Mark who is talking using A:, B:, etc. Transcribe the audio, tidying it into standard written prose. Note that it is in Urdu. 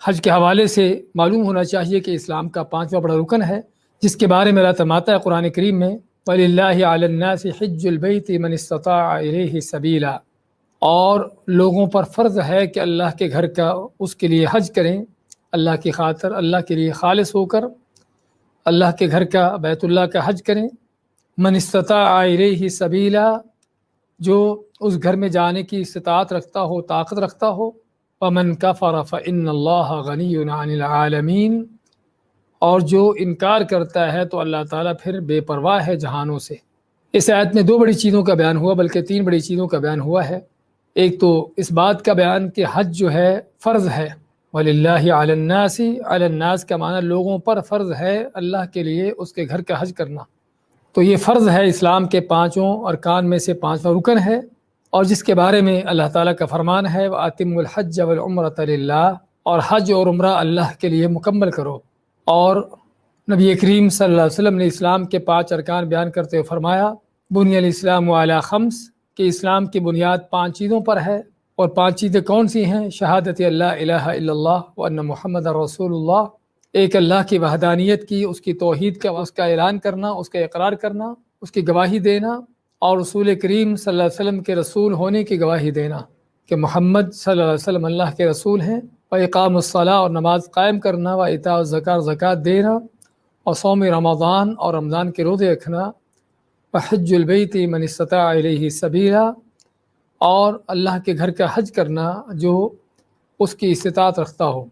A: حج کے حوالے سے معلوم ہونا چاہیے کہ اسلام کا پانچواں بڑا رکن ہے، جس کے بارے میں اللہ فرماتا ہے قرآن کریم میں وَلِلَّهِ عَلَى النَّاسِ حِجُّ الْبَيْتِ مَنِ اسْتَطَاعَ إِلَيْهِ سَبِيلًا، اور لوگوں پر فرض ہے کہ اللہ کے گھر کا اس کے لیے حج کریں، اللہ کی خاطر، اللہ کے لیے خالص ہو کر اللہ کے گھر کا، بیت اللہ کا حج کریں۔ من استطاع الیہ سبیلا، جو اس گھر میں جانے کی استطاعت رکھتا ہو، طاقت رکھتا ہو۔ ومن کفر فإن اللہ غنی عن العالمین، اور جو انکار کرتا ہے تو اللہ تعالیٰ پھر بے پرواہ ہے جہانوں سے۔ اس آیت میں دو بڑی چیزوں کا بیان ہوا، بلکہ تین بڑی چیزوں کا بیان ہوا ہے۔ ایک تو اس بات کا بیان کہ حج جو ہے فرض ہے، وَلِلَّهِ عَلَى النَّاسِ، عَلَى النَّاسِ کا معنی لوگوں پر فرض ہے اللہ کے لیے اس کے گھر کا حج کرنا۔ تو یہ فرض ہے، اسلام کے پانچوں ارکان میں سے پانچواں رکن ہے، اور جس کے بارے میں اللہ تعالیٰ کا فرمان ہے وَأَتِمُّوا الْحَجَّ وَالْعُمْرَةَ لِلَّهِ، اور حج اور عمرہ اللہ کے لیے مکمل کرو۔ اور نبی کریم صلی اللہ علیہ وسلم نے اسلام کے پانچ ارکان بیان کرتے ہوئے فرمایا بنی الاسلام علی خمس، کہ اسلام کی بنیاد پانچ چیزوں پر ہے۔ اور پانچ چیزیں کون سی ہیں؟ شہادت اللہ الہ الا اللہ وان محمد رسول اللہ، ایک اللہ کی وحدانیت کی، اس کی توحید کا، اس کا اعلان کرنا، اس کا اقرار کرنا، اس کی گواہی دینا، اور رسول کریم صلی اللہ علیہ وسلم کے رسول ہونے کی گواہی دینا کہ محمد صلی اللہ علیہ وسلم اللہ کے رسول ہیں۔ اقام الصلاۃ، اور نماز قائم کرنا، و ایتاء الزکوٰۃ، زکوٰۃ دینا، اور صوم رمضان، اور رمضان کے روزے رکھنا، وحج البیت من استطاع الیہ سبیلا، اور اللہ کے گھر کا حج کرنا جو اس کی استطاعت رکھتا ہو۔